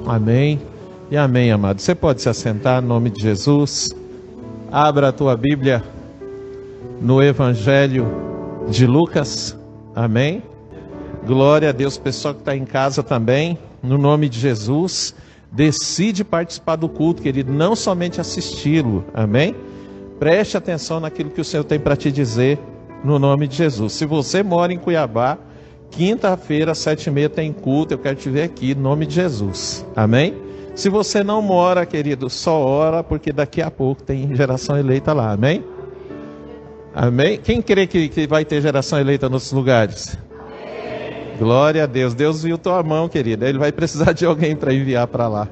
Amém e amém, amado. Você pode se assentar em nome de Jesus. Abra a tua Bíblia no Evangelho de Lucas. Amém. Glória a Deus. Pessoal que está em casa também, no nome de Jesus, decide participar do culto, querido, não somente assisti-lo. Amém. Preste atenção naquilo que o Senhor tem para te dizer, no nome de Jesus. Se você mora em Cuiabá, quinta-feira, 7h30 tem culto, eu quero te ver aqui, em nome de Jesus. Amém? Se você não mora, querido, só ora, porque daqui a pouco tem geração eleita lá. Amém? Amém? Quem crê que vai ter geração eleita nos lugares? Amém. Glória a Deus. Deus viu tua mão, querido. Ele vai precisar de alguém para enviar para lá.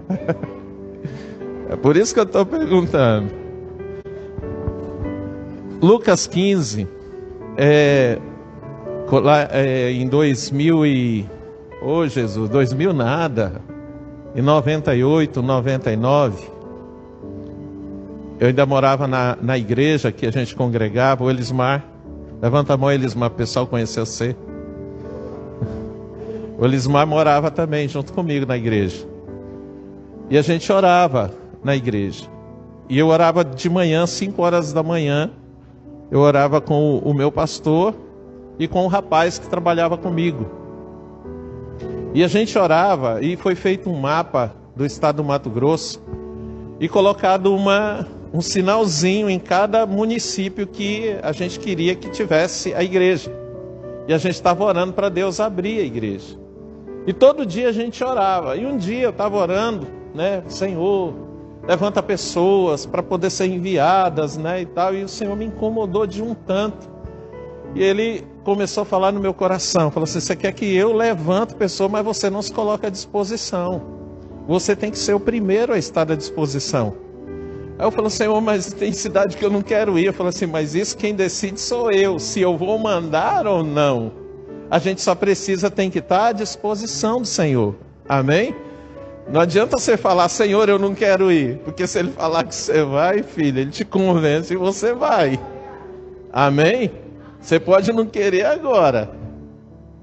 É por isso que eu estou perguntando. Lucas 15, em 2000 nada, em 98, 99, eu ainda morava na igreja que a gente congregava, o Elismar. Levanta a mão, Elismar, o pessoal conheceu você. O Elismar morava também junto comigo na igreja. E a gente orava na igreja. E eu orava de manhã, 5 horas da manhã. Eu orava com o meu pastor e com o rapaz que trabalhava comigo. E a gente orava e foi feito um mapa do estado do Mato Grosso e colocado um sinalzinho em cada município que a gente queria que tivesse a igreja. E a gente estava orando para Deus abrir a igreja. E todo dia a gente orava. E um dia eu estava orando, né, Senhor, levanta pessoas para poder ser enviadas, né, e tal. E o Senhor me incomodou de um tanto. E Ele começou a falar no meu coração. Falou assim, você quer que eu levante pessoas, mas você não se coloca à disposição. Você tem que ser o primeiro a estar à disposição. Aí eu falei, Senhor, mas tem cidade que eu não quero ir. Eu falei assim, mas isso quem decide sou eu. Se eu vou mandar ou não. A gente só tem que estar à disposição do Senhor. Amém? Não adianta você falar, Senhor, eu não quero ir. Porque se Ele falar que você vai, filho, Ele te convence e você vai. Amém? Você pode não querer agora.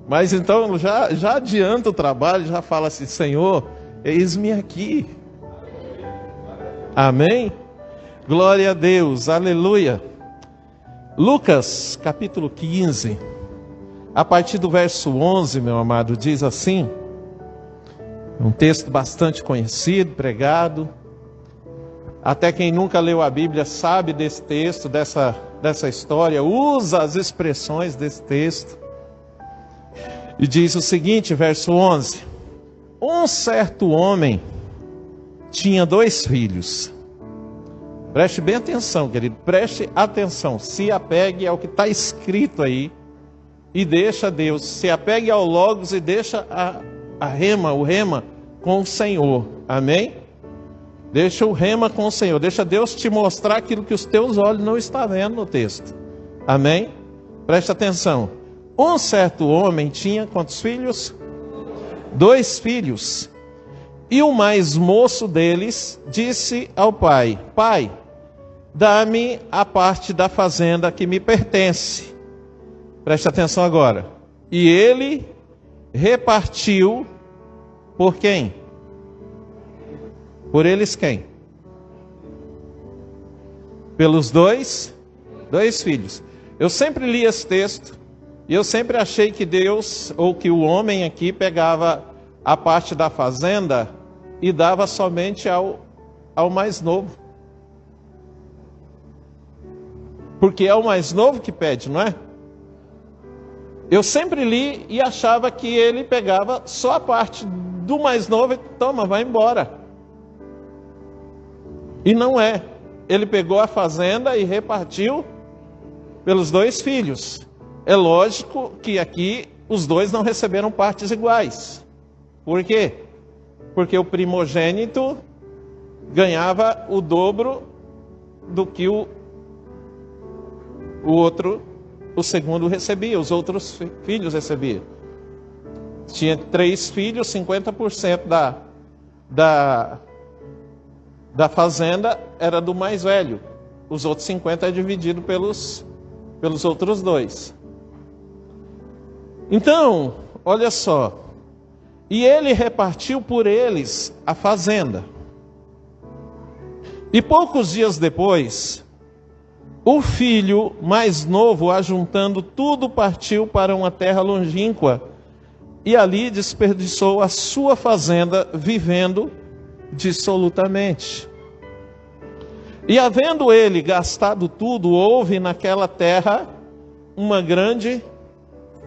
Mas então já adianta o trabalho, já fala assim, Senhor, eis-me aqui. Amém? Glória a Deus, aleluia. Lucas, capítulo 15, a partir do verso 11, meu amado, diz assim, um texto bastante conhecido, pregado. Até quem nunca leu a Bíblia sabe desse texto, dessa história, usa as expressões desse texto. E diz o seguinte, verso 11. Um certo homem tinha 2 filhos. Preste bem atenção, querido, preste atenção. Se apegue ao que está escrito aí e deixa Deus. Se apegue ao Logos e deixa o rema com o Senhor. Amém? Deixa o rema com o Senhor. Deixa Deus te mostrar aquilo que os teus olhos não estão vendo no texto. Amém? Preste atenção. Um certo homem tinha quantos filhos? 2 filhos. E o mais moço deles disse ao pai, Pai, dá-me a parte da fazenda que me pertence. Preste atenção agora. E ele repartiu por quem? Por eles quem? Pelos dois filhos. Eu sempre li esse texto e eu sempre achei que Deus, ou que o homem aqui pegava a parte da fazenda e dava somente ao mais novo. Porque é o mais novo que pede, não é? Eu sempre li e achava que ele pegava só a parte do mais novo e toma, vai embora. E não é. Ele pegou a fazenda e repartiu pelos 2 filhos. É lógico que aqui os 2 não receberam partes iguais. Por quê? Porque o primogênito ganhava o dobro do que o segundo recebia, os outros filhos recebiam. Tinha 3 filhos, 50% da fazenda era do mais velho. Os outros 50% é dividido pelos outros 2. Então, olha só. E ele repartiu por eles a fazenda. E poucos dias depois, o filho mais novo, ajuntando tudo, partiu para uma terra longínqua e ali desperdiçou a sua fazenda, vivendo dissolutamente. E havendo ele gastado tudo, houve naquela terra uma grande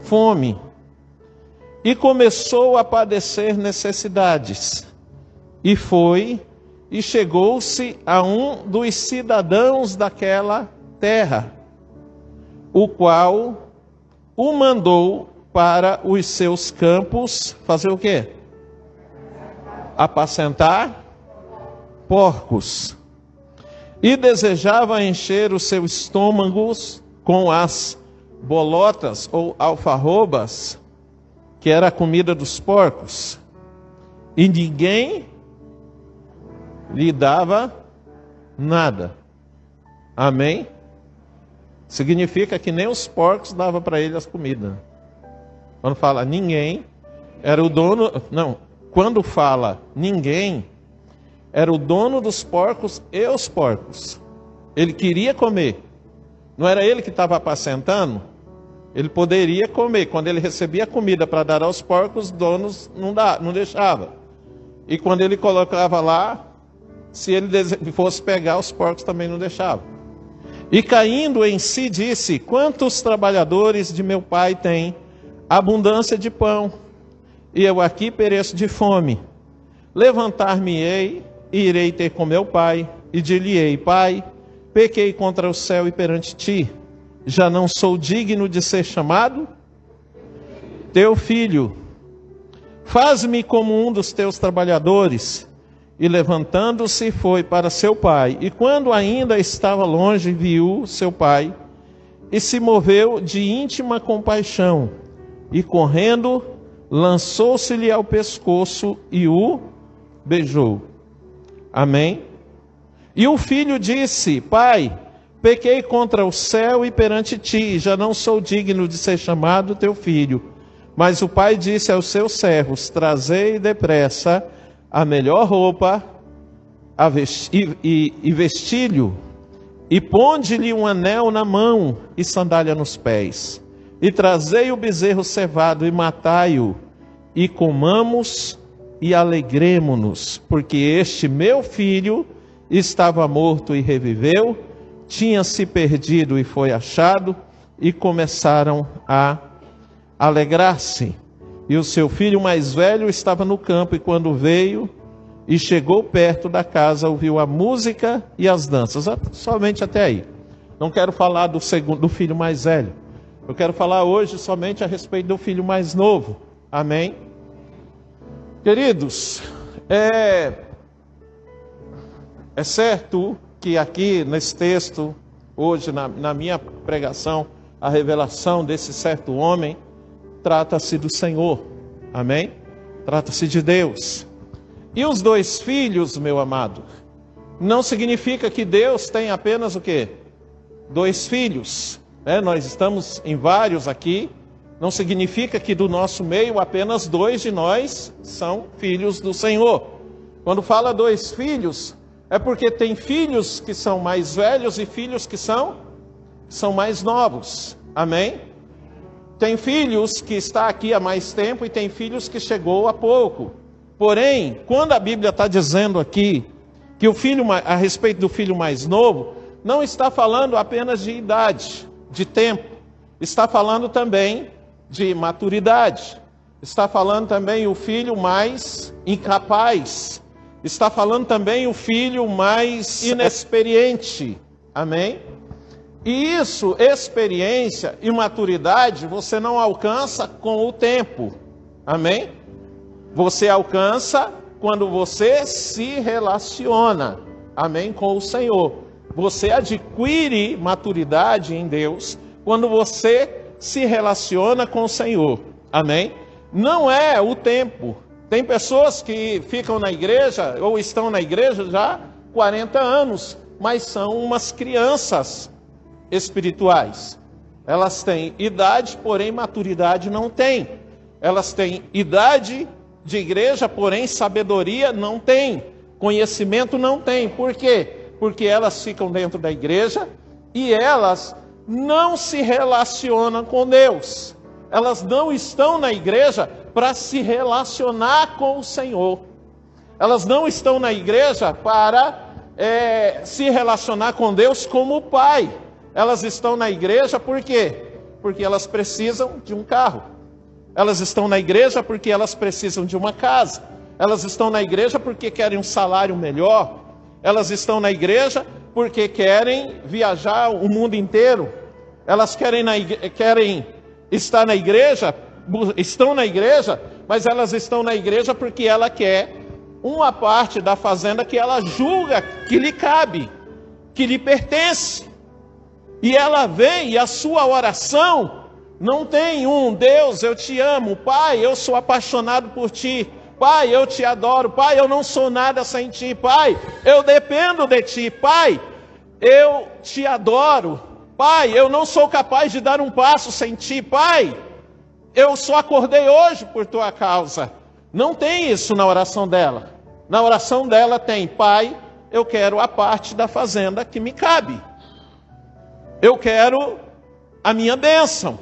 fome, e começou a padecer necessidades, e foi e chegou-se a um dos cidadãos daquela terra, o qual o mandou para os seus campos fazer o quê? Apacentar porcos. E desejava encher os seus estômagos com as bolotas ou alfarrobas, que era a comida dos porcos. E ninguém lhe dava nada. Amém? Significa que nem os porcos davam para ele as comidas. Quando fala ninguém, era o dono... Não, quando fala ninguém, era o dono dos porcos e os porcos. Ele queria comer. Não era ele que estava apacentando? Ele poderia comer. Quando ele recebia comida para dar aos porcos, os donos não deixavam. E quando ele colocava lá, se ele fosse pegar, os porcos também não deixavam. E caindo em si, disse: quantos trabalhadores de meu pai têm abundância de pão, e eu aqui pereço de fome. Levantar-me-ei e irei ter com meu pai, e dir-lhe-ei: Pai, pequei contra o céu e perante ti, já não sou digno de ser chamado teu filho. Faz-me como um dos teus trabalhadores. E levantando-se foi para seu pai, e quando ainda estava longe, viu seu pai, e se moveu de íntima compaixão, e correndo, lançou-se-lhe ao pescoço e o beijou. Amém? E o filho disse: Pai, pequei contra o céu e perante ti, já não sou digno de ser chamado teu filho. Mas o pai disse aos seus servos: trazei depressa a melhor roupa e vestilho, e ponde-lhe um anel na mão e sandália nos pés. E trazei o bezerro cevado e matai-o, e comamos e alegremo-nos, porque este meu filho estava morto e reviveu, tinha se perdido e foi achado, e começaram a alegrar-se. E o seu filho mais velho estava no campo, e quando veio e chegou perto da casa, ouviu a música e as danças. Somente até aí. Não quero falar do filho mais velho. Eu quero falar hoje somente a respeito do filho mais novo. Amém? Queridos, é certo que aqui nesse texto, hoje na minha pregação, a revelação desse certo homem, trata-se do Senhor, amém? Trata-se de Deus. E os dois filhos, meu amado, não significa que Deus tem apenas o quê? Dois filhos, né? Nós estamos em vários aqui, não significa que do nosso meio apenas dois de nós são filhos do Senhor. Quando fala dois filhos, é porque tem filhos que são mais velhos e filhos que são mais novos, amém? Tem filhos que está aqui há mais tempo e tem filhos que chegou há pouco. Porém, quando a Bíblia está dizendo aqui que a respeito do filho mais novo, não está falando apenas de idade, de tempo. Está falando também de maturidade. Está falando também o filho mais incapaz. Está falando também o filho mais inexperiente. Amém? E isso, experiência e maturidade, você não alcança com o tempo. Amém? Você alcança quando você se relaciona. Amém? Com o Senhor. Você adquire maturidade em Deus quando você se relaciona com o Senhor. Amém? Não é o tempo. Tem pessoas que ficam na igreja ou estão na igreja já 40 anos, mas são umas crianças espirituais. Elas têm idade, porém maturidade não têm. Elas têm idade de igreja, porém sabedoria não tem, conhecimento não tem. Por quê? Porque elas ficam dentro da igreja e elas não se relacionam com Deus. Elas não estão na igreja para se relacionar com o Senhor. Elas não estão na igreja para se relacionar com Deus como Pai. Elas estão na igreja por quê? Porque elas precisam de um carro. Elas estão na igreja porque elas precisam de uma casa. Elas estão na igreja porque querem um salário melhor. Elas estão na igreja porque querem viajar o mundo inteiro. Elas querem estar na igreja, estão na igreja, mas elas estão na igreja porque ela quer uma parte da fazenda que ela julga que lhe cabe, que lhe pertence. E ela vem e a sua oração não tem Deus, eu te amo, Pai, eu sou apaixonado por ti, Pai, eu te adoro, Pai, eu não sou nada sem ti, Pai, eu dependo de ti, Pai, eu te adoro, Pai, eu não sou capaz de dar um passo sem ti, Pai, eu só acordei hoje por tua causa. Não tem isso na oração dela. Na oração dela tem: Pai, eu quero a parte da fazenda que me cabe. Eu quero a minha bênção.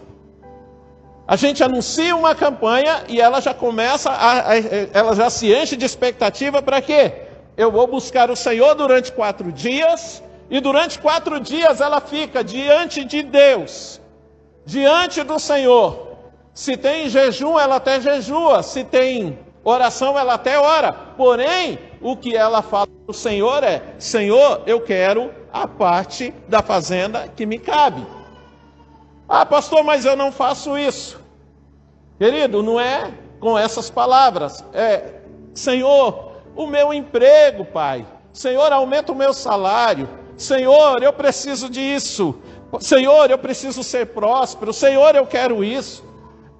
A gente anuncia uma campanha e ela já começa, ela já se enche de expectativa para quê? Eu vou buscar o Senhor durante 4 dias, e durante 4 dias ela fica diante de Deus, diante do Senhor. Se tem jejum, ela até jejua, se tem oração, ela até ora. Porém, o que ela fala para o Senhor é: Senhor, eu quero a parte da fazenda que me cabe. Ah, pastor, mas eu não faço isso. Querido, não é com essas palavras. É: Senhor, o meu emprego, Pai. Senhor, aumenta o meu salário. Senhor, eu preciso disso. Senhor, eu preciso ser próspero. Senhor, eu quero isso.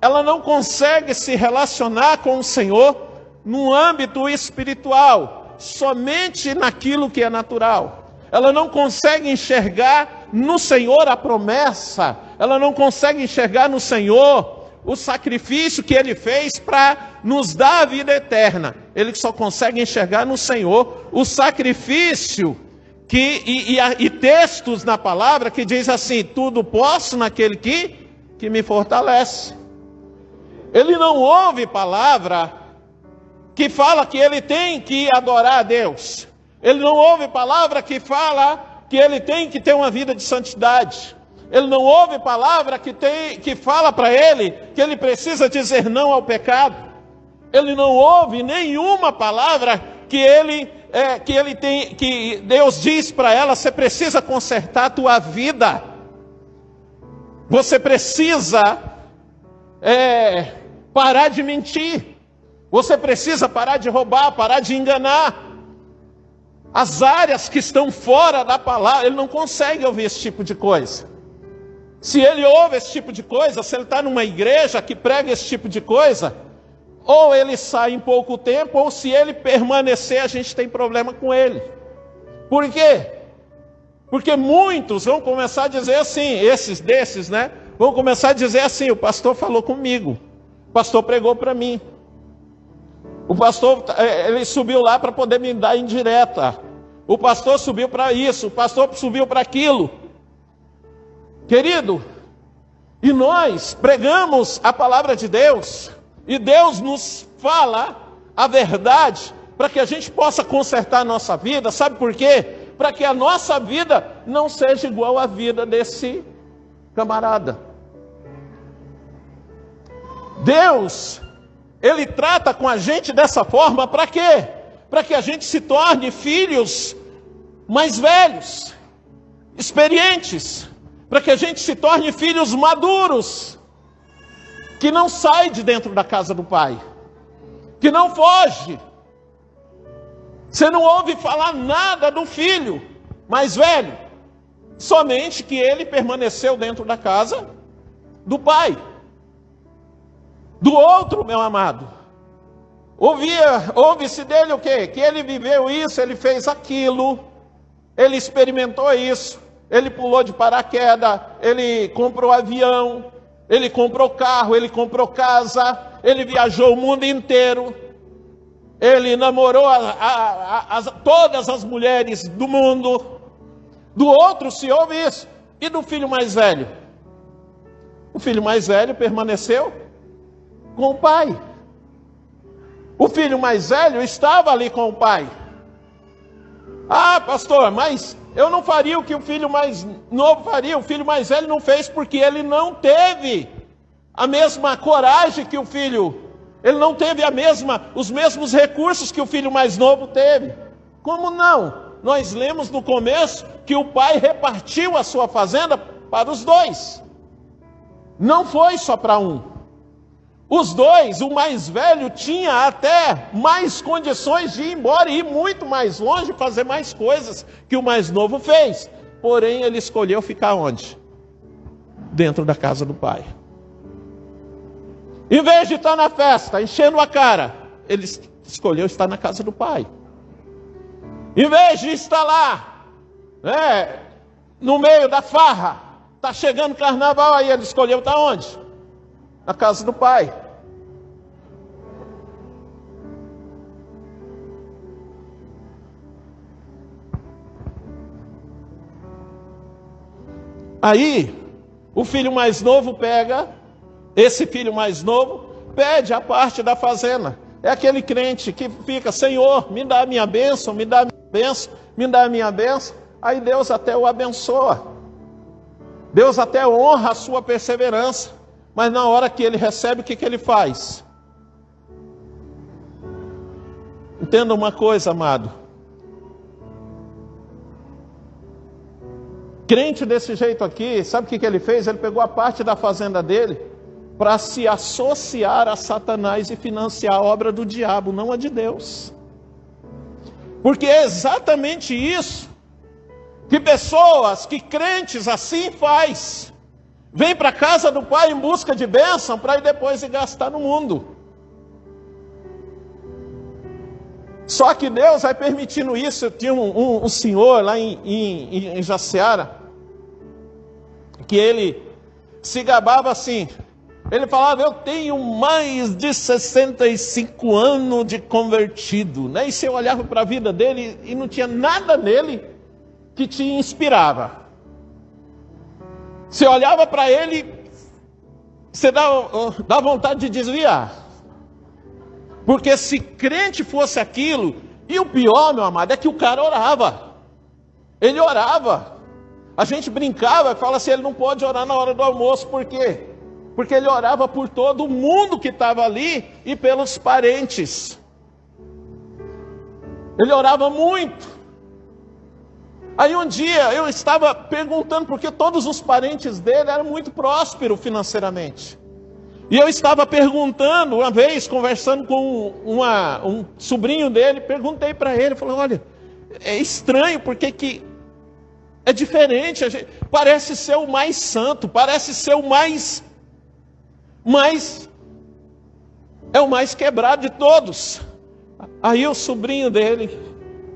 Ela não consegue se relacionar com o Senhor no âmbito espiritual, somente naquilo que é natural. Ela não consegue enxergar no Senhor a promessa, ela não consegue enxergar no Senhor o sacrifício que Ele fez para nos dar a vida eterna. Ele só consegue enxergar no Senhor o sacrifício e textos na palavra que diz assim: tudo posso naquele que me fortalece. Ele não ouve palavra que fala que ele tem que adorar a Deus. Ele não ouve palavra que fala que ele tem que ter uma vida de santidade. Ele não ouve palavra que fala para ele que ele precisa dizer não ao pecado. Ele não ouve nenhuma palavra que Deus diz para ela: você precisa consertar a tua vida. Você precisa parar de mentir. Você precisa parar de roubar, parar de enganar. As áreas que estão fora da palavra, ele não consegue ouvir esse tipo de coisa. Se ele ouve esse tipo de coisa, se ele está numa igreja que prega esse tipo de coisa, ou ele sai em pouco tempo, ou se ele permanecer, a gente tem problema com ele. Por quê? Porque muitos vão começar a dizer assim, desses, né? Vão começar a dizer assim: o pastor falou comigo, o pastor pregou para mim, o pastor ele subiu lá para poder me dar indireta, o pastor subiu para isso, o pastor subiu para aquilo. Querido, e nós pregamos a palavra de Deus, e Deus nos fala a verdade, para que a gente possa consertar a nossa vida. Sabe por quê? Para que a nossa vida não seja igual à vida desse camarada. Deus, Ele trata com a gente dessa forma para quê? Para que a gente se torne filhos mais velhos, experientes, para que a gente se torne filhos maduros, que não sai de dentro da casa do Pai, que não foge. Você não ouve falar nada do filho mais velho, somente que ele permaneceu dentro da casa do Pai. Do outro, meu amado, ouve-se dele o quê? Que ele viveu isso, ele fez aquilo, ele experimentou isso, ele pulou de paraquedas, ele comprou avião, ele comprou carro, ele comprou casa, ele viajou o mundo inteiro. Ele namorou todas as mulheres do mundo. Do outro se ouve isso. E do filho mais velho? O filho mais velho permaneceu com o pai. O filho mais velho estava ali com o pai. Ah, pastor, mas eu não faria o que o filho mais novo faria. O filho mais velho não fez porque ele não teve a mesma coragem que o filho. Ele não teve os mesmos recursos que o filho mais novo teve. Como não? Nós lemos no começo que o pai repartiu a sua fazenda para os dois. Não foi só para um. Os dois, o mais velho tinha até mais condições de ir embora e ir muito mais longe, fazer mais coisas que o mais novo fez. Porém, ele escolheu ficar onde? Dentro da casa do pai. Em vez de estar na festa, enchendo a cara, ele escolheu estar na casa do pai. Em vez de estar lá, no meio da farra, está chegando carnaval, aí ele escolheu estar onde? Na casa do pai. Aí, o filho mais novo esse filho mais novo pede a parte da fazenda. É aquele crente que fica, Senhor, me dá a minha bênção, me dá a minha bênção, me dá a minha bênção. Aí Deus até o abençoa. Deus até honra a sua perseverança. Mas na hora que ele recebe, o que ele faz? Entenda uma coisa, amado. Crente desse jeito aqui, sabe o que ele fez? Ele pegou a parte da fazenda dele para se associar a Satanás e financiar a obra do diabo, não a de Deus. Porque é exatamente isso que pessoas, que crentes assim faz. Vem para a casa do pai em busca de bênção para ir depois ir gastar no mundo. Só que Deus vai permitindo isso. Eu tinha um senhor lá em Jaciara, que ele se gabava assim. Ele falava, eu tenho mais de 65 anos de convertido. Né? E você olhava para a vida dele e não tinha nada nele que te inspirava. Você olhava para ele, você dá vontade de desviar. Porque se crente fosse aquilo, e o pior, meu amado, é que o cara orava. Ele orava. A gente brincava e fala assim, ele não pode orar na hora do almoço, por quê? Porque ele orava por todo mundo que estava ali e pelos parentes. Ele orava muito. Aí um dia eu estava perguntando, porque todos os parentes dele eram muito prósperos financeiramente. E eu estava perguntando, uma vez, conversando com um sobrinho dele, perguntei para ele, falei, olha, é estranho, porque que é diferente, parece ser o mais santo, parece ser o mais é o mais quebrado de todos. Aí o sobrinho dele,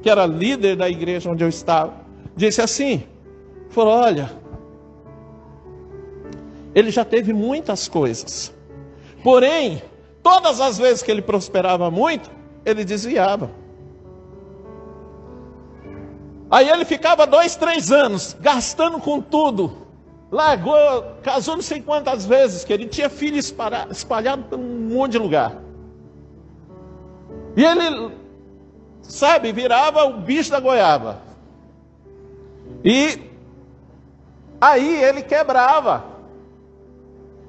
que era líder da igreja onde eu estava, disse assim, falou, olha, ele já teve muitas coisas, porém, todas as vezes que ele prosperava muito, ele desviava. Aí ele ficava 2, 3 anos, gastando com tudo, largou, casou não sei quantas vezes, que ele tinha filhos espalhados por um monte de lugar. E ele, sabe, virava o bicho da goiaba. E aí ele quebrava,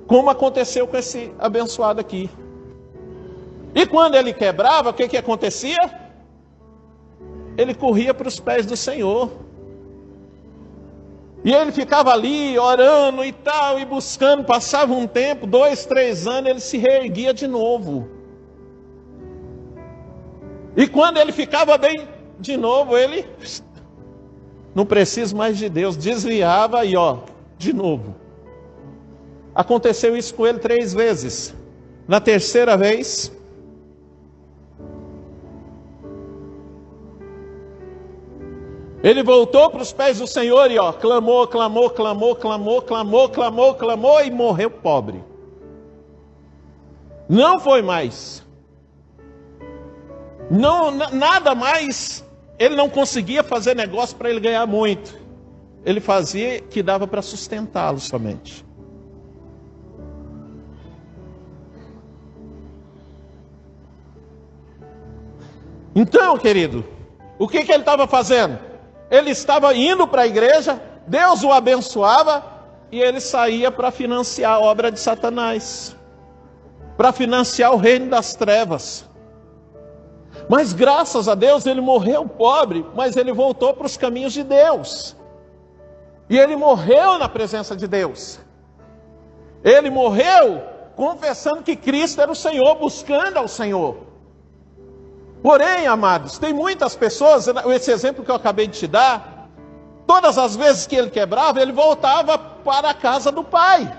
como aconteceu com esse abençoado aqui. E quando ele quebrava, o que acontecia? Ele corria para os pés do Senhor. E ele ficava ali orando e tal, e buscando, passava um tempo, 2, 3 anos, ele se reerguia de novo. E quando ele ficava bem de novo, ele não precisa mais de Deus, desviava e de novo. Aconteceu isso com ele 3 vezes. Na terceira vez, ele voltou para os pés do Senhor e clamou, clamou, clamou, clamou, clamou, clamou, clamou e morreu pobre. Não foi mais. Não, nada mais, ele não conseguia fazer negócio para ele ganhar muito. Ele fazia que dava para sustentá-lo somente. Então, querido, o que ele estava fazendo? Ele estava indo para a igreja, Deus o abençoava e ele saía para financiar a obra de Satanás, para financiar o reino das trevas. Mas graças a Deus ele morreu pobre, mas ele voltou para os caminhos de Deus. E ele morreu na presença de Deus. Ele morreu confessando que Cristo era o Senhor, buscando ao Senhor. Porém, amados, tem muitas pessoas, esse exemplo que eu acabei de te dar, todas as vezes que ele quebrava, ele voltava para a casa do Pai.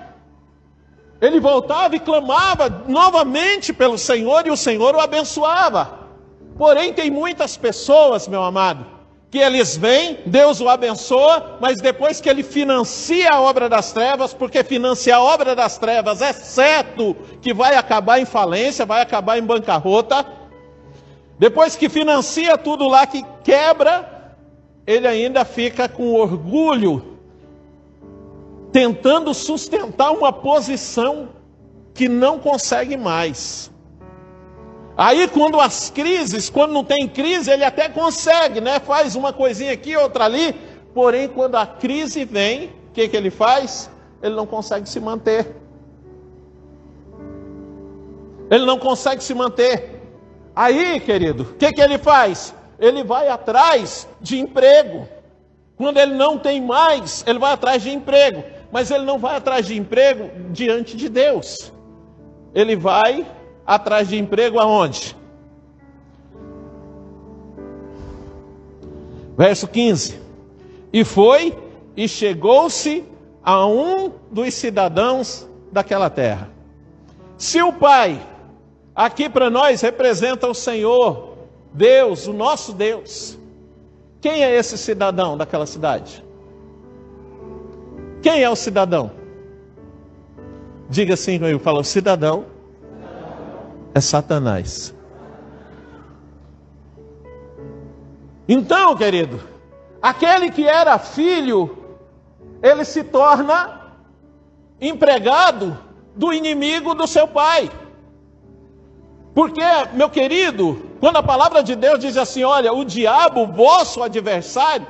Ele voltava e clamava novamente pelo Senhor e o Senhor o abençoava. Porém, tem muitas pessoas, meu amado, que eles vêm, Deus o abençoa, mas depois que ele financia a obra das trevas, porque financiar a obra das trevas é certo que vai acabar em falência, vai acabar em bancarrota. Depois que financia tudo lá que quebra, ele ainda fica com orgulho, tentando sustentar uma posição que não consegue mais. Aí quando as crises, quando não tem crise, ele até consegue, né? Faz uma coisinha aqui, outra ali. Porém, quando a crise vem, o que ele faz? Ele não consegue se manter. Ele não consegue se manter. Aí, querido, o que ele faz? Ele vai atrás de emprego. Quando ele não tem mais, ele vai atrás de emprego. Mas ele não vai atrás de emprego diante de Deus. Ele vai atrás de emprego aonde? Verso 15. E foi e chegou-se a um dos cidadãos daquela terra. Se o pai, aqui para nós representa o Senhor, Deus, o nosso Deus. Quem é esse cidadão daquela cidade? Quem é o cidadão? Diga assim comigo, fala, o cidadão é Satanás. Então, querido, aquele que era filho, ele se torna empregado do inimigo do seu pai. Porque, meu querido, quando a palavra de Deus diz assim, olha, o diabo, vosso adversário,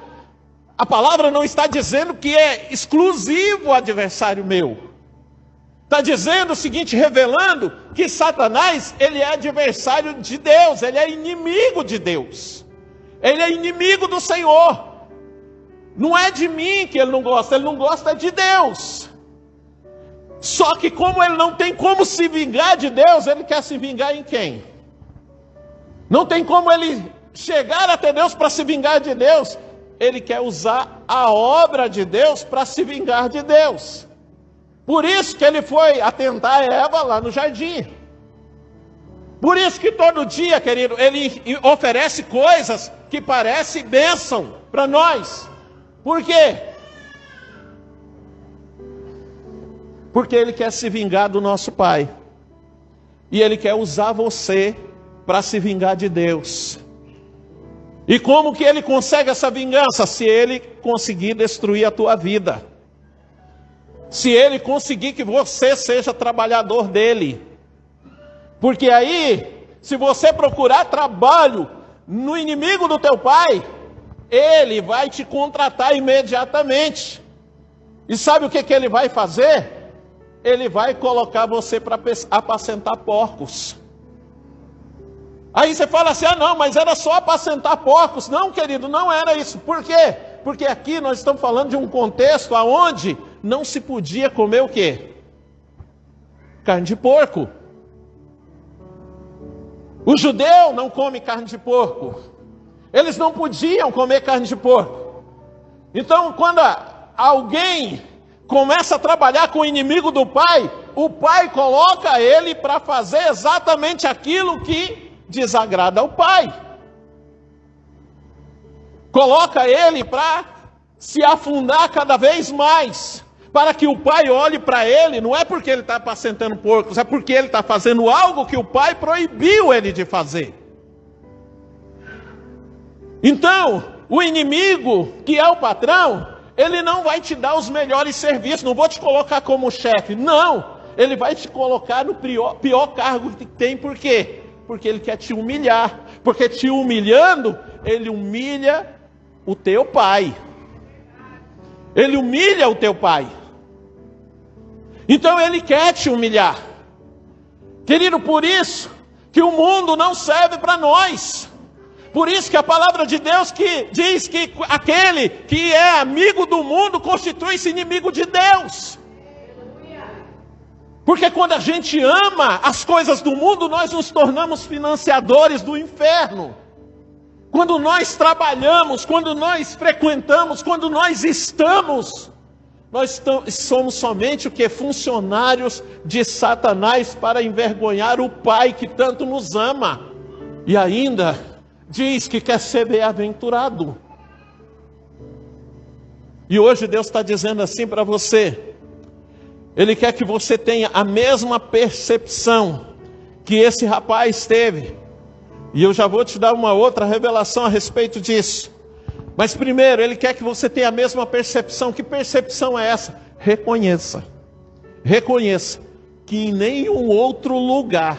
a palavra não está dizendo que é exclusivo adversário meu. Está dizendo o seguinte, revelando que Satanás, ele é adversário de Deus, ele é inimigo de Deus. Ele é inimigo do Senhor. Não é de mim que ele não gosta de Deus. Só que como ele não tem como se vingar de Deus, ele quer se vingar em quem? Não tem como ele chegar até Deus para se vingar de Deus. Ele quer usar a obra de Deus para se vingar de Deus. Por isso que ele foi atentar a Eva lá no jardim. Por isso que todo dia, querido, ele oferece coisas que parecem bênção para nós. Por quê? Porque ele quer se vingar do nosso pai. E ele quer usar você para se vingar de Deus. E como que ele consegue essa vingança? Se ele conseguir destruir a tua vida. Se ele conseguir que você seja trabalhador dele. Porque aí, se você procurar trabalho no inimigo do teu pai, ele vai te contratar imediatamente. E sabe o que ele vai fazer? Ele vai colocar você para apacentar porcos. Aí você fala assim, ah não, mas era só apacentar porcos. Não, querido, não era isso. Por quê? Porque aqui nós estamos falando de um contexto onde não se podia comer o quê? Carne de porco. O judeu não come carne de porco. Eles não podiam comer carne de porco. Então, quando alguém começa a trabalhar com o inimigo do pai, o pai coloca ele para fazer exatamente aquilo que desagrada ao pai. Coloca ele para se afundar cada vez mais, para que o pai olhe para ele, não é porque ele está apacentando porcos, é porque ele está fazendo algo que o pai proibiu ele de fazer. Então, o inimigo, que é o patrão, ele não vai te dar os melhores serviços, não vou te colocar como chefe, não. Ele vai te colocar no pior cargo que tem, por quê? Porque ele quer te humilhar, porque te humilhando, ele humilha o teu pai. Ele humilha o teu pai. Então ele quer te humilhar. Querido, por isso que o mundo não serve para nós. Por isso que a palavra de Deus que diz que aquele que é amigo do mundo constitui-se inimigo de Deus. Porque quando a gente ama as coisas do mundo, nós nos tornamos financiadores do inferno. Quando nós trabalhamos, quando nós frequentamos, quando nós estamos, nós somos somente o que? Funcionários de Satanás para envergonhar o Pai que tanto nos ama. E ainda diz que quer ser bem-aventurado. E hoje Deus está dizendo assim para você. Ele quer que você tenha a mesma percepção que esse rapaz teve. E eu já vou te dar uma outra revelação a respeito disso. Mas primeiro, ele quer que você tenha a mesma percepção. Que percepção é essa? Reconheça. Reconheça que em nenhum outro lugar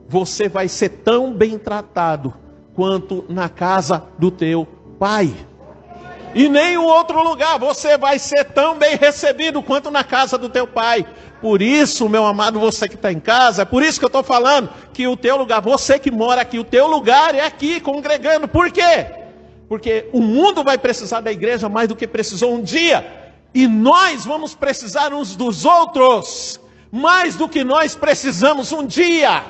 você vai ser tão bem tratado quanto na casa do teu pai. Em nenhum outro lugar você vai ser tão bem recebido quanto na casa do teu pai. Por isso, meu amado, você que está em casa, é por isso que eu estou falando que o teu lugar, você que mora aqui, o teu lugar é aqui, congregando. Por quê? Porque o mundo vai precisar da igreja mais do que precisou um dia. E nós vamos precisar uns dos outros mais do que nós precisamos um dia.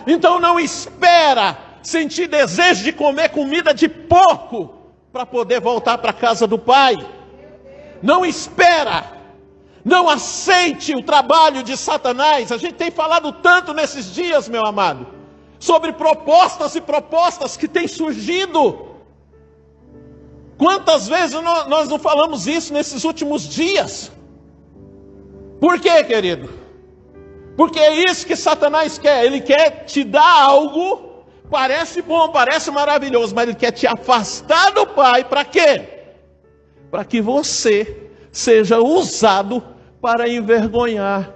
Então não espera sentir desejo de comer comida de porco para poder voltar para a casa do Pai. Não espera. Não aceite o trabalho de Satanás. A gente tem falado tanto nesses dias, meu amado, sobre propostas e propostas que têm surgido. Quantas vezes nós não falamos isso nesses últimos dias? Por quê, querido? Porque é isso que Satanás quer. Ele quer te dar algo. Parece bom, parece maravilhoso, mas ele quer te afastar do Pai. Para quê? Para que você seja usado para envergonhar,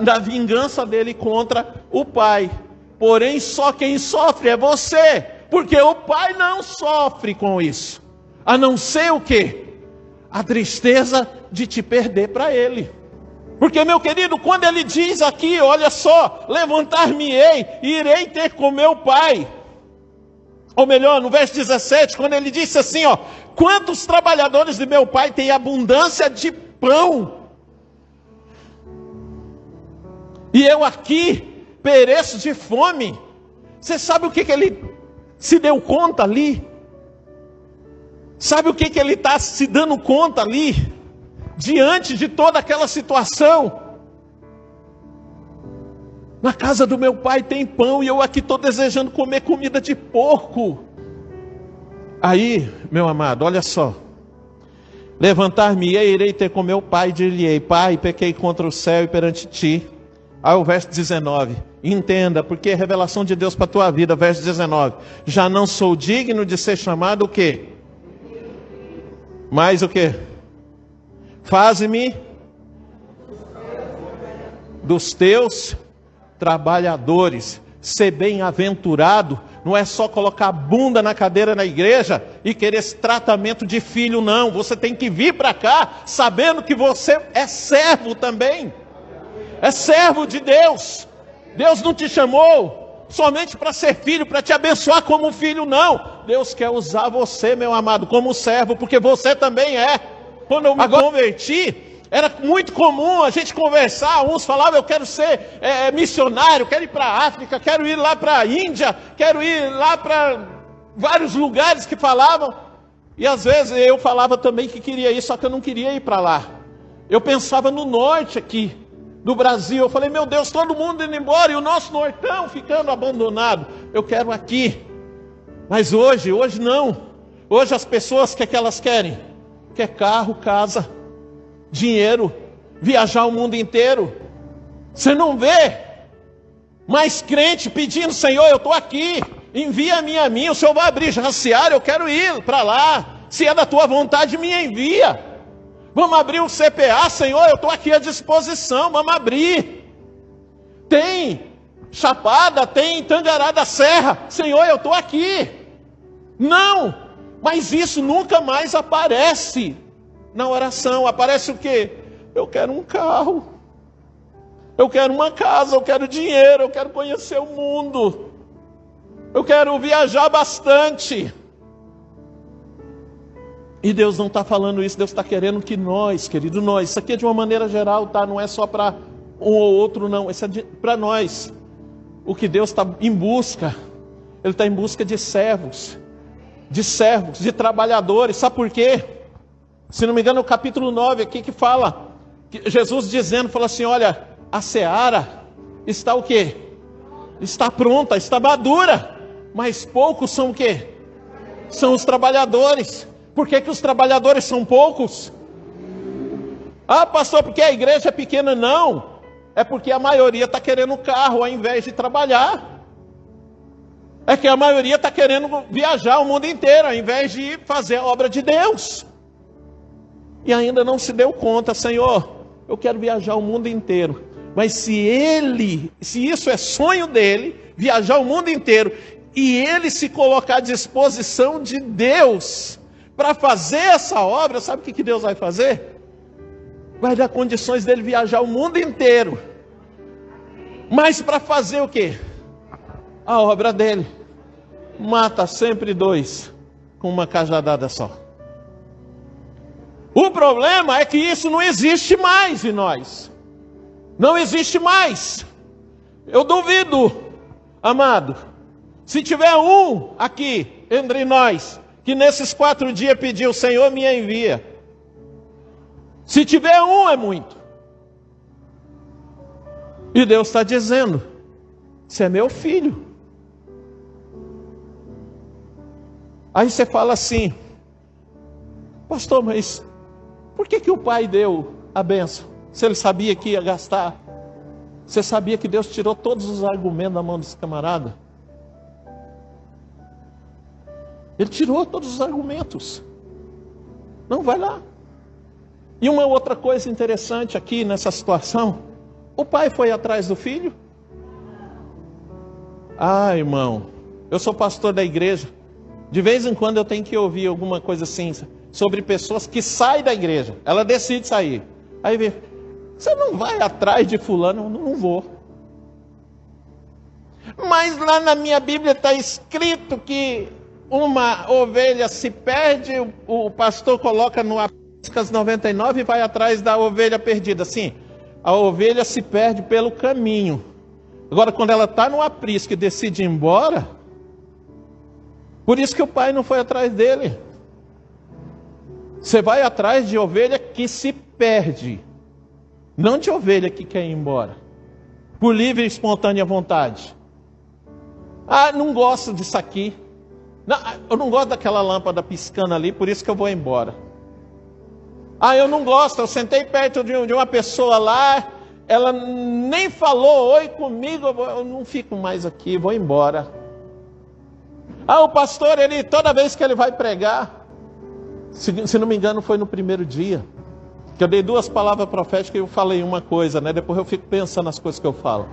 da vingança dele contra o Pai. Porém, só quem sofre é você, porque o Pai não sofre com isso. A não ser o quê? A tristeza de te perder para Ele. Porque, meu querido, quando ele diz aqui, olha só, levantar-me-ei e irei ter com meu pai. Ou melhor, no verso 17, quando ele disse assim, ó, quantos trabalhadores de meu pai têm abundância de pão? E eu aqui pereço de fome. Você sabe o que ele se deu conta ali? Sabe o que ele está se dando conta ali? Diante de toda aquela situação. Na casa do meu pai tem pão e eu aqui estou desejando comer comida de porco. Aí, meu amado, olha só. Levantar-me-ei, irei ter com meu pai e dir-lhe-ei, Pai, pequei contra o céu e perante ti. Aí o verso 19, entenda, porque é revelação de Deus para a tua vida, verso 19. Já não sou digno de ser chamado o quê? Mais o quê? Faze-me dos teus trabalhadores. Ser bem-aventurado não é só colocar a bunda na cadeira na igreja e querer esse tratamento de filho, não. Você tem que vir para cá sabendo que você é servo também. É servo de Deus. Deus não te chamou somente para ser filho, para te abençoar como filho, não. Deus quer usar você, meu amado, como servo, porque você também é. Quando eu me converti, era muito comum a gente conversar. Uns falavam, eu quero ser missionário, quero ir para a África, quero ir lá para a Índia, quero ir lá para vários lugares que falavam. E às vezes eu falava também que queria ir, só que eu não queria ir para lá. Eu pensava no norte aqui do Brasil. Eu falei, meu Deus, todo mundo indo embora e o nosso nortão ficando abandonado. Eu quero aqui. Mas hoje não. Hoje as pessoas, o que é que elas querem? Quer carro, casa, dinheiro, viajar o mundo inteiro. Você não vê mais crente pedindo, Senhor, eu estou aqui, envia-me a mim, o Senhor vai abrir já a seara, eu quero ir para lá. Se é da tua vontade, me envia. Vamos abrir o CPA, Senhor, eu estou aqui à disposição, vamos abrir. Tem Chapada, tem Tangará da Serra, Senhor, eu estou aqui. Não, mas isso nunca mais aparece na oração. Aparece o quê? Eu quero um carro, eu quero uma casa, eu quero dinheiro, eu quero conhecer o mundo, eu quero viajar bastante. E Deus não está falando isso, Deus está querendo que nós, querido, nós, isso aqui é de uma maneira geral, tá? Não é só para um ou outro, não, isso é para nós. O que Deus está em busca, Ele está em busca de servos, de trabalhadores. Sabe por quê? Se não me engano, o capítulo 9 aqui que fala, que Jesus dizendo, falou assim, olha, a seara está o quê? Está pronta, está madura, mas poucos são o quê? São os trabalhadores. Por que os trabalhadores são poucos? Ah, pastor, porque a igreja é pequena? Não. É porque a maioria está querendo carro ao invés de trabalhar. É que a maioria está querendo viajar o mundo inteiro ao invés de fazer a obra de Deus. E ainda não se deu conta, Senhor, eu quero viajar o mundo inteiro. Mas se isso é sonho dele, viajar o mundo inteiro, e ele se colocar à disposição de Deus para fazer essa obra, sabe o que Deus vai fazer? Vai dar condições dele viajar o mundo inteiro. Mas para fazer o quê? A obra dele. Mata sempre 2 com uma cajadada só. O problema é que isso não existe mais em nós. Não existe mais. Eu duvido, amado, se tiver um aqui entre nós que nesses 4 dias pediu, Senhor, me envia. Se tiver um, é muito. E Deus está dizendo, você é meu filho. Aí você fala assim, pastor, mas por que o pai deu a bênção? Se ele sabia que ia gastar. Você sabia que Deus tirou todos os argumentos da mão desse camarada? Ele tirou todos os argumentos. Não, vai lá. E uma outra coisa interessante aqui nessa situação, o pai foi atrás do filho? Ah, irmão, eu sou pastor da igreja. De vez em quando eu tenho que ouvir alguma coisa assim, sobre pessoas que saem da igreja. Ela decide sair. Aí vê, você não vai atrás de fulano? Não vou. Mas lá na minha Bíblia está escrito que uma ovelha se perde, o pastor coloca no apriscas 99 e vai atrás da ovelha perdida. Sim, a ovelha se perde pelo caminho. Agora, quando ela está no aprisco e decide ir embora, por isso que o pai não foi atrás dele. Você vai atrás de ovelha que se perde, não de ovelha que quer ir embora, por livre e espontânea vontade. Ah, não gosto disso aqui. Não, eu não gosto daquela lâmpada piscando ali, por isso que eu vou embora. Ah, eu não gosto, eu sentei perto de uma pessoa lá, ela nem falou oi comigo, eu não fico mais aqui, vou embora. Ah, o pastor, ele toda vez que ele vai pregar, se não me engano foi no primeiro dia, que eu dei 2 palavras proféticas e eu falei uma coisa, né? Depois eu fico pensando nas coisas que eu falo.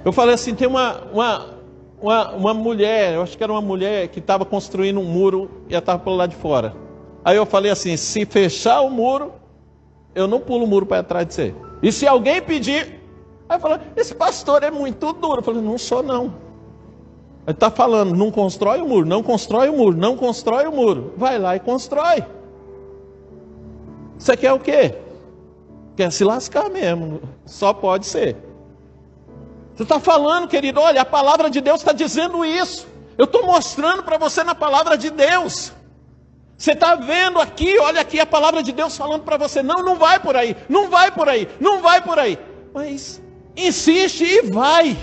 Eu falei assim, tem uma mulher, eu acho que era uma mulher que estava construindo um muro e ela estava pelo lado de fora. Aí eu falei assim, se fechar o muro, eu não pulo o muro para trás de você. E se alguém pedir, aí eu falei, esse pastor é muito duro. Eu falei, não sou não. Ele está falando, não constrói o muro, não constrói o muro, não constrói o muro. Vai lá e constrói. Você quer o quê? Quer se lascar mesmo, só pode ser. Você está falando, querido, olha, a palavra de Deus está dizendo isso. Eu estou mostrando para você na palavra de Deus. Você está vendo aqui, olha aqui a palavra de Deus falando para você, não vai por aí, não vai por aí, não vai por aí. Mas insiste e vai.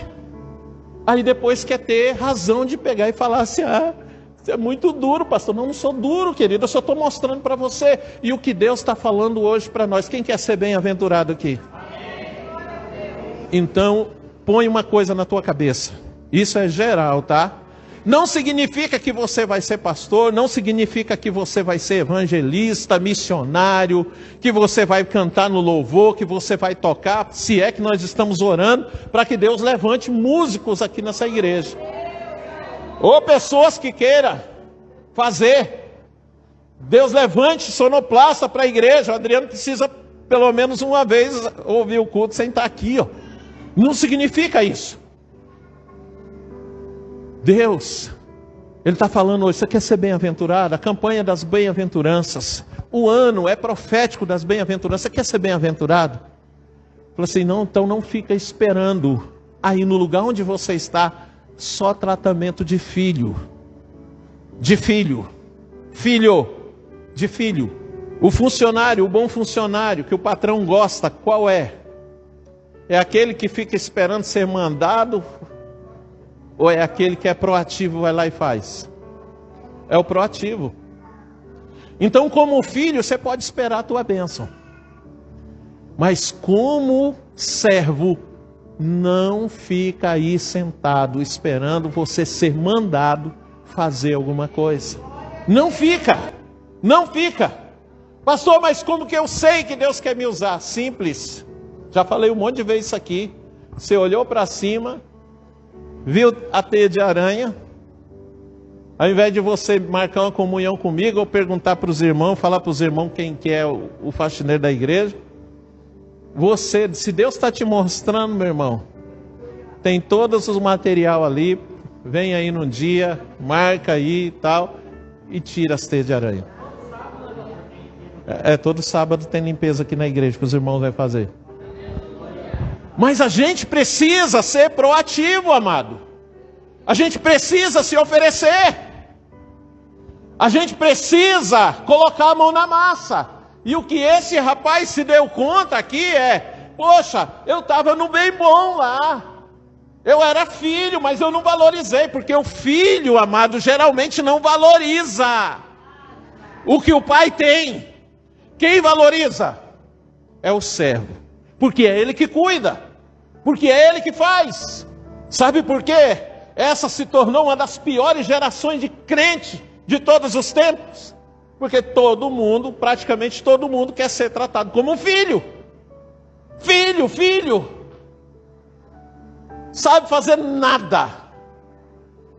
Aí depois quer ter razão de pegar e falar assim, você é muito duro, pastor. Não sou duro, querido, eu só estou mostrando para você. E o que Deus está falando hoje para nós, quem quer ser bem-aventurado aqui? Então, põe uma coisa na tua cabeça, isso é geral, tá? Não significa que você vai ser pastor, não significa que você vai ser evangelista, missionário, que você vai cantar no louvor, que você vai tocar, se é que nós estamos orando para que Deus levante músicos aqui nessa igreja. Ou pessoas que queiram fazer. Deus levante sonoplasta para a igreja. O Adriano precisa pelo menos uma vez ouvir o culto sem estar aqui, ó. Não significa isso. Deus, Ele está falando hoje, você quer ser bem-aventurado? A campanha das bem-aventuranças, o ano é profético das bem-aventuranças, você quer ser bem-aventurado? Fala assim, não, então não fica esperando aí no lugar onde você está, só tratamento de filho. De filho. Filho. De filho. O funcionário, o bom funcionário, que o patrão gosta, qual é? É aquele que fica esperando ser mandado? Ou é aquele que é proativo, vai lá e faz? É o proativo. Então, como filho, você pode esperar a tua bênção. Mas como servo, não fica aí sentado esperando você ser mandado fazer alguma coisa. Não fica. Não fica. Pastor, mas como que eu sei que Deus quer me usar? Simples. Já falei um monte de vezes isso aqui. Você olhou para cima, viu a teia de aranha, ao invés de você marcar uma comunhão comigo, ou perguntar para os irmãos, falar para os irmãos quem que é o faxineiro da igreja, você, se Deus está te mostrando, meu irmão, tem todos os material ali, vem aí num dia, marca aí e tal, e tira as teias de aranha. Todo sábado tem limpeza aqui na igreja que os irmãos vão fazer. Mas a gente precisa ser proativo, amado. A gente precisa se oferecer. A gente precisa colocar a mão na massa. E o que esse rapaz se deu conta aqui é, poxa, eu estava no bem bom lá. Eu era filho, mas eu não valorizei, porque o filho, amado, geralmente não valoriza o que o pai tem. Quem valoriza? É o servo. Porque é ele que cuida. Porque é ele que faz. Sabe por quê? Essa se tornou uma das piores gerações de crente de todos os tempos. Porque todo mundo, praticamente todo mundo, quer ser tratado como um filho. Filho, filho. Sabe fazer nada.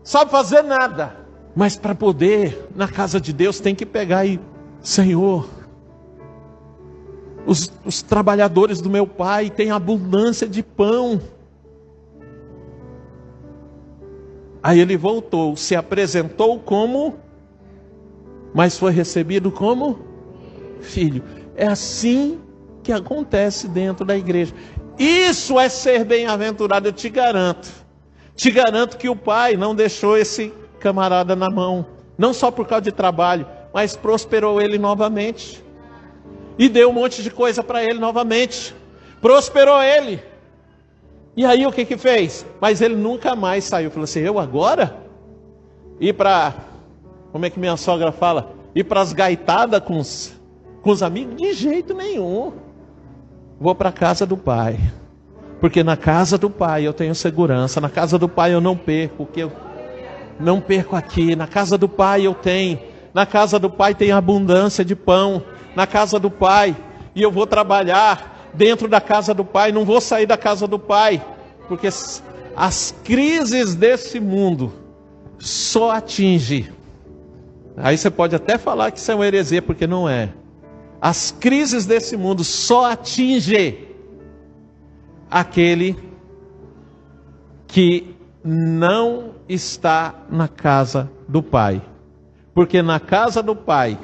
Sabe fazer nada. Mas para poder, na casa de Deus, tem que pegar e, Senhor, os trabalhadores do meu pai têm abundância de pão. Aí ele voltou, se apresentou como, mas foi recebido como filho. É assim que acontece dentro da igreja. Isso é ser bem-aventurado, eu te garanto. Te garanto que o pai não deixou esse camarada na mão, não só por causa de trabalho, mas prosperou ele novamente. E deu um monte de coisa para ele novamente. Prosperou ele. E aí o que que fez? Mas ele nunca mais saiu. Falou assim, eu agora? Ir para, como é que minha sogra fala? Ir para as gaitadas com os amigos? De jeito nenhum. Vou para a casa do pai. Porque na casa do pai eu tenho segurança. Na casa do pai eu não perco. Porque eu não perco aqui. Na casa do pai eu tenho. Na casa do pai tem abundância de pão. Na casa do pai, e eu vou trabalhar dentro da casa do pai, não vou sair da casa do pai, porque as crises desse mundo só atingem, aí você pode até falar que isso é uma heresia, porque não é, as crises desse mundo só atingem aquele que não está na casa do pai, porque na casa do pai,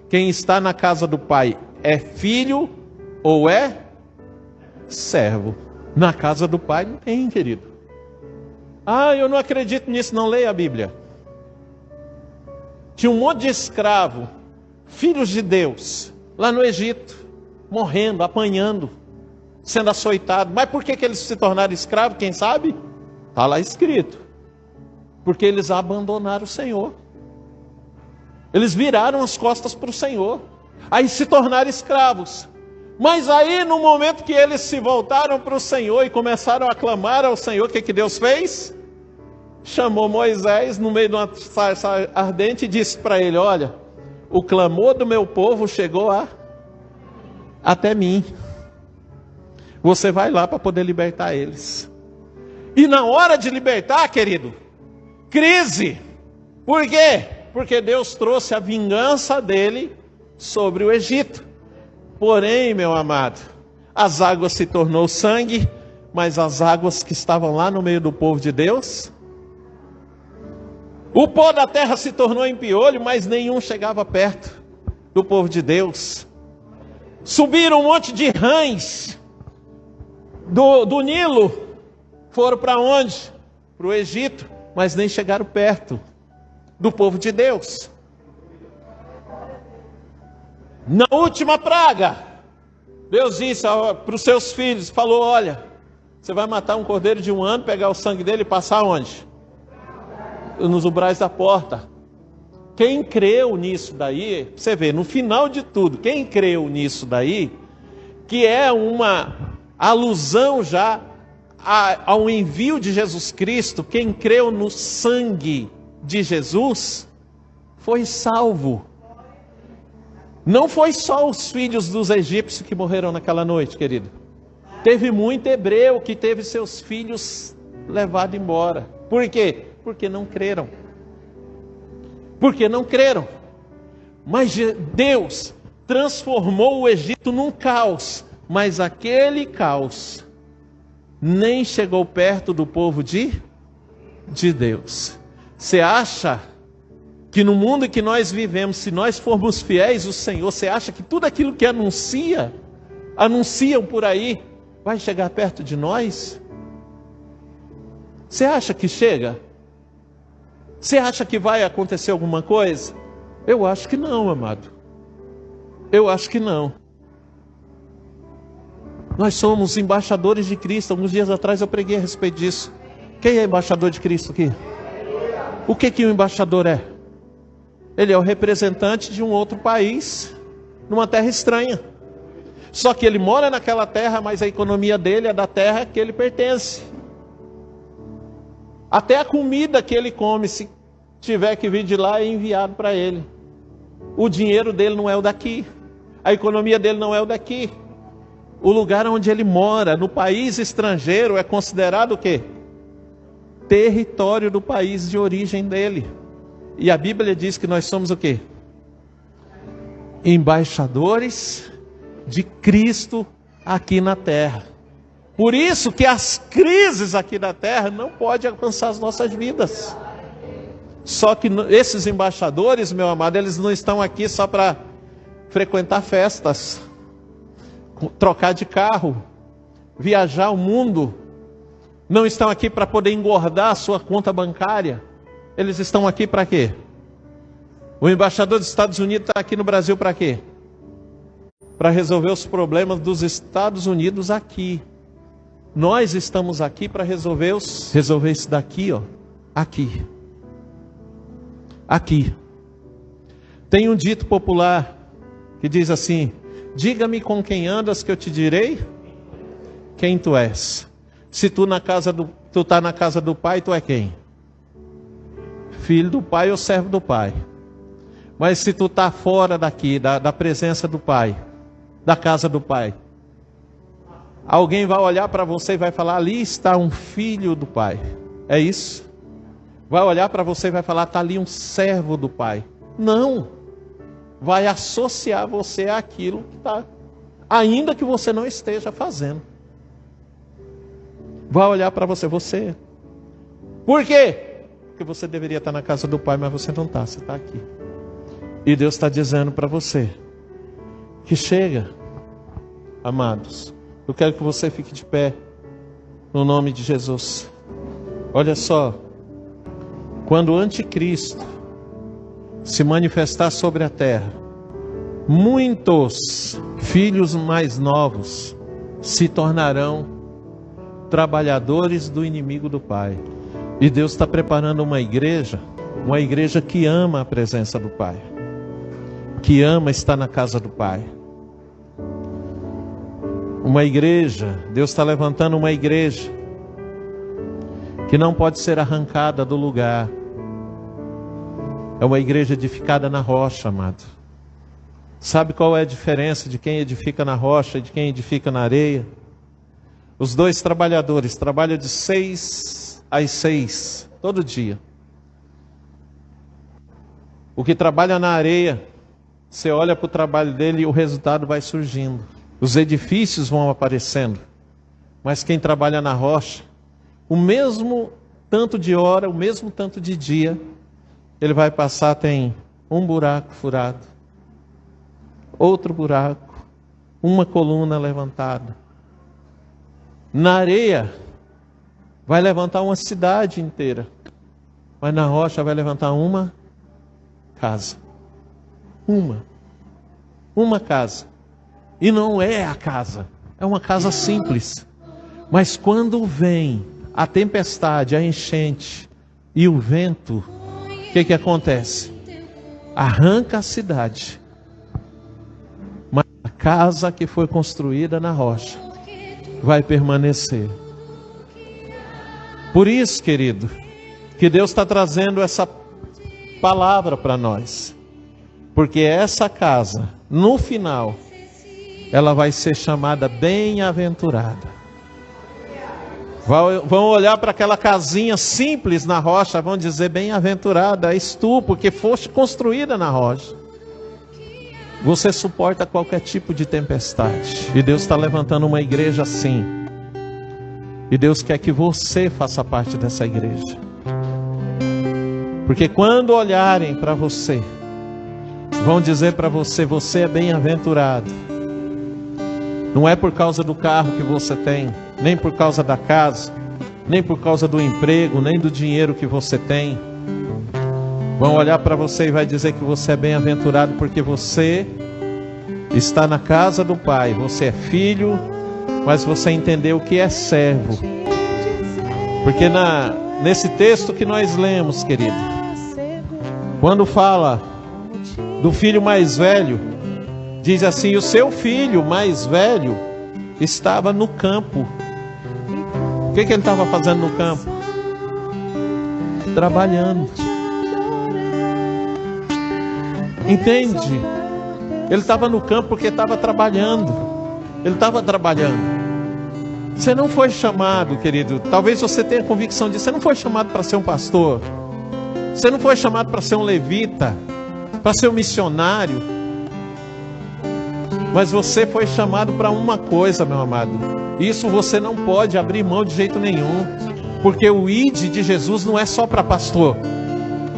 quem está na casa do pai é filho ou é servo. Na casa do pai não tem, querido. Ah, eu não acredito nisso, não leia a Bíblia. Tinha um monte de escravo, filhos de Deus, lá no Egito, morrendo, apanhando, sendo açoitados. Mas por que eles se tornaram escravos, quem sabe? Está lá escrito. Porque eles abandonaram o Senhor. Eles viraram as costas para o Senhor. Aí se tornaram escravos. Mas aí no momento que eles se voltaram para o Senhor e começaram a clamar ao Senhor, o que Deus fez? chamou Moisés no meio de uma sarça ardente e disse para ele: olha, o clamor do meu povo chegou até mim. Você vai lá para poder libertar eles. E na hora de libertar, querido, crise. Por quê? Porque Deus trouxe a vingança dele sobre o Egito. Porém, meu amado, as águas se tornou sangue, mas as águas que estavam lá no meio do povo de Deus, o pó da terra se tornou em piolho, mas nenhum chegava perto do povo de Deus. Subiram um monte de rãs do Nilo, foram para onde? Para o Egito, mas nem chegaram perto do povo de Deus. Na última praga, Deus disse para os seus filhos, falou: olha, você vai matar um cordeiro de 1 ano, pegar o sangue dele e passar onde? Nos umbrais da porta. Quem creu nisso daí, você vê, no final de tudo, quem creu nisso daí, que é uma alusão já ao envio de Jesus Cristo, quem creu no sangue de Jesus, foi salvo. Não foi só os filhos dos egípcios que morreram naquela noite, querido. Teve muito hebreu que teve seus filhos levados embora. Por quê? Porque não creram. Porque não creram. Mas Deus transformou o Egito num caos. Mas aquele caos nem chegou perto do povo de Deus. Você acha que no mundo que nós vivemos, se nós formos fiéis ao Senhor, você acha que tudo aquilo que anunciam por aí, vai chegar perto de nós? Você acha que chega? Você acha que vai acontecer alguma coisa? Eu acho que não, amado. Eu acho que não. Nós somos embaixadores de Cristo. Alguns dias atrás eu preguei a respeito disso. Quem é embaixador de Cristo aqui? O que o embaixador é? Ele é o representante de um outro país, numa terra estranha. Só que ele mora naquela terra, mas a economia dele é da terra que ele pertence. Até a comida que ele come, se tiver que vir de lá, é enviado para ele. O dinheiro dele não é o daqui. A economia dele não é o daqui. O lugar onde ele mora, no país estrangeiro, é considerado o quê? Território do país de origem dele. E a Bíblia diz que nós somos o quê? Embaixadores de Cristo aqui na terra. Por isso que as crises aqui da terra não podem alcançar as nossas vidas. Só que esses embaixadores, meu amado, eles não estão aqui só para frequentar festas, trocar de carro, viajar o mundo. Não estão aqui para poder engordar a sua conta bancária. Eles estão aqui para quê? O embaixador dos Estados Unidos está aqui no Brasil para quê? Para resolver os problemas dos Estados Unidos aqui. Nós estamos aqui para resolver isso daqui, ó. Aqui. Aqui. Tem um dito popular que diz assim: diga-me com quem andas que eu te direi quem tu és. Se tu tá na casa do pai, tu é quem? Filho do pai ou servo do pai. Mas se tu tá fora daqui, da presença do pai, da casa do pai, alguém vai olhar para você e vai falar: ali está um filho do pai. É isso? Vai olhar para você e vai falar: está ali um servo do pai. Não. Vai associar você àquilo que está, ainda que você não esteja fazendo. Vai olhar para você. Por quê? Porque você deveria estar na casa do pai, mas você não está, você está aqui. E Deus está dizendo para você que chega, amados. Eu quero que você fique de pé, no nome de Jesus. Olha só, quando o anticristo se manifestar sobre a terra, muitos filhos mais novos se tornarão trabalhadores do inimigo do Pai. E Deus está preparando uma igreja que ama a presença do Pai, que ama estar na casa do Pai. Uma igreja, Deus está levantando uma igreja que não pode ser arrancada do lugar. É uma igreja edificada na rocha, amado. Sabe qual é a diferença de quem edifica na rocha e de quem edifica na areia? Os dois trabalhadores trabalham de 6 às 6, todo dia. O que trabalha na areia, você olha para o trabalho dele e o resultado vai surgindo. Os edifícios vão aparecendo. Mas quem trabalha na rocha, o mesmo tanto de hora, o mesmo tanto de dia, ele vai passar, tem um buraco furado, outro buraco, uma coluna levantada. Na areia, vai levantar uma cidade inteira, mas na rocha vai levantar uma casa. Uma casa. E não é a casa, é uma casa simples. Mas quando vem a tempestade, a enchente e o vento, o que acontece? Arranca a cidade. Mas a casa que foi construída na rocha vai permanecer. Por isso, querido, que Deus está trazendo essa palavra para nós. Porque essa casa, no final, ela vai ser chamada bem-aventurada. Vão olhar para aquela casinha simples na rocha, vão dizer: bem-aventurada és tu, porque foste construída na rocha. Você suporta qualquer tipo de tempestade. E Deus está levantando uma igreja assim. E Deus quer que você faça parte dessa igreja. Porque quando olharem para você, vão dizer para você: você é bem-aventurado. Não é por causa do carro que você tem, nem por causa da casa, nem por causa do emprego, nem do dinheiro que você tem. Vão olhar para você e vai dizer que você é bem-aventurado porque você está na casa do Pai. Você é filho, mas você entendeu o que é servo. Porque nesse texto que nós lemos, querido, quando fala do filho mais velho, diz assim: o seu filho mais velho estava no campo. O que ele estava fazendo no campo? Trabalhando. Entende? Ele estava no campo porque estava trabalhando. Ele estava trabalhando. Você não foi chamado, querido. Talvez você tenha convicção disso. Você não foi chamado para ser um pastor. Você não foi chamado para ser um levita, para ser um missionário. Mas você foi chamado para uma coisa, meu amado. Isso você não pode abrir mão de jeito nenhum. Porque o ID de Jesus não é só para pastor.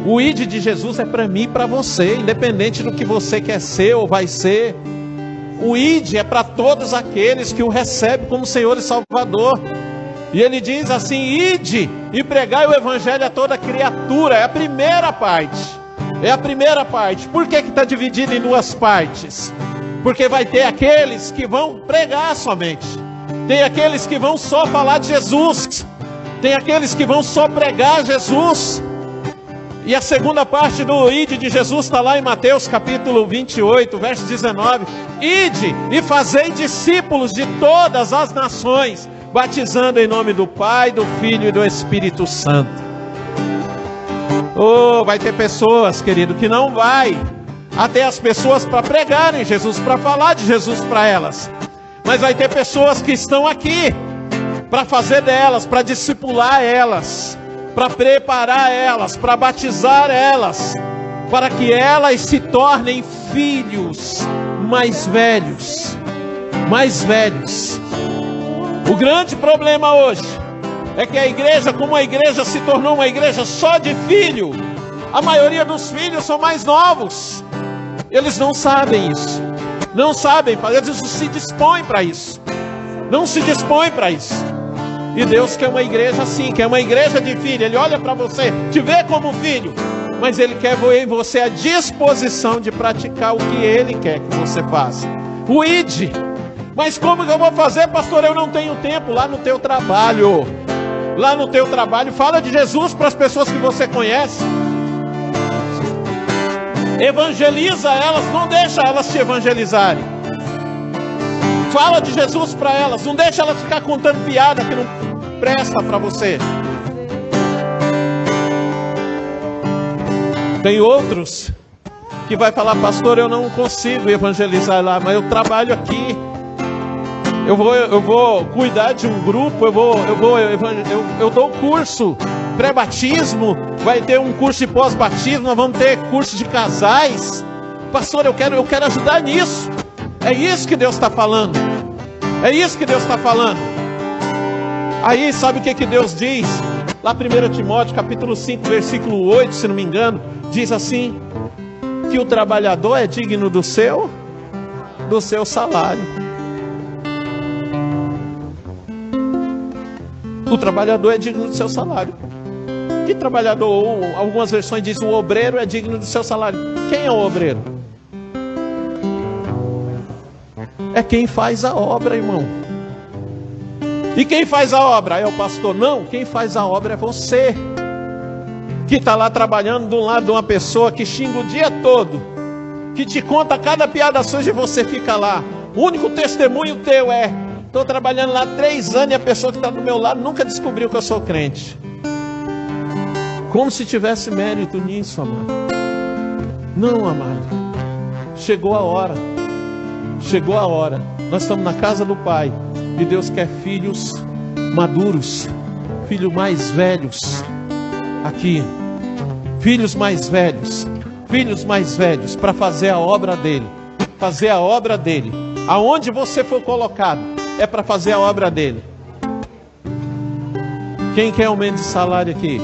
O ID de Jesus é para mim e para você, independente do que você quer ser ou vai ser. O ID é para todos aqueles que o recebem como Senhor e Salvador. E ele diz assim: ide e pregai o evangelho a toda criatura. É a primeira parte. É a primeira parte. Por que está dividido em duas partes? Porque vai ter aqueles que vão pregar somente. Tem aqueles que vão só falar de Jesus. Tem aqueles que vão só pregar Jesus. E a segunda parte do ide de Jesus está lá em Mateus capítulo 28, verso 19. Ide e fazei discípulos de todas as nações, batizando em nome do Pai, do Filho e do Espírito Santo. Oh, vai ter pessoas, querido, que não vai até as pessoas para pregarem Jesus, para falar de Jesus para elas. Mas vai ter pessoas que estão aqui para fazer delas, para discipular elas, para preparar elas, para batizar elas, para que elas se tornem filhos mais velhos. Mais velhos. O grande problema hoje é que a igreja, como a igreja se tornou uma igreja só de filho, a maioria dos filhos são mais novos. Eles não sabem isso. Não sabem, eles não se dispõem para isso. Não se dispõem para isso. E Deus quer uma igreja assim, quer uma igreja de filho. Ele olha para você, te vê como filho, mas Ele quer ver em você a disposição de praticar o que Ele quer que você faça. O ide. Mas como que eu vou fazer, pastor? Eu não tenho tempo. Lá no teu trabalho. Lá no teu trabalho, fala de Jesus para as pessoas que você conhece. Evangeliza elas, não deixa elas te evangelizarem. Fala de Jesus para elas, não deixa elas ficar contando piada que não presta para você. Tem outros que vai falar: pastor, eu não consigo evangelizar lá, mas eu trabalho aqui. Eu vou cuidar de um grupo, eu dou curso pré-batismo, vai ter um curso de pós-batismo, nós vamos ter curso de casais. Pastor, eu quero ajudar nisso. É isso que Deus está falando. É isso que Deus está falando. Aí sabe o que Deus diz? Lá 1 Timóteo capítulo 5, versículo 8, se não me engano, diz assim: que o trabalhador é digno do seu salário. O trabalhador é digno do seu salário. Que trabalhador? Ou algumas versões dizem: o obreiro é digno do seu salário. Quem é o obreiro? É quem faz a obra, irmão. E quem faz a obra? É o pastor? Não, quem faz a obra é você, que está lá trabalhando do lado de uma pessoa que xinga o dia todo, que te conta cada piada suja e você fica lá. O único testemunho teu é: estou trabalhando lá 3 anos e a pessoa que está do meu lado nunca descobriu que eu sou crente. Como se tivesse mérito nisso, amado. Não, amado. Chegou a hora. Chegou a hora. Nós estamos na casa do Pai e Deus quer filhos maduros, filhos mais velhos aqui, filhos mais velhos para fazer a obra dele. Fazer a obra dele. Aonde você for colocado é para fazer a obra dele. Quem quer aumento de salário aqui?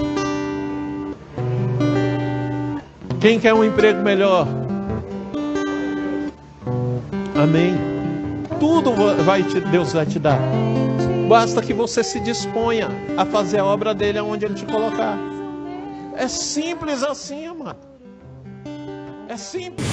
Quem quer um emprego melhor? Amém. Tudo Deus vai te dar. Basta que você se disponha a fazer a obra dele aonde ele te colocar. É simples assim, amado. É simples.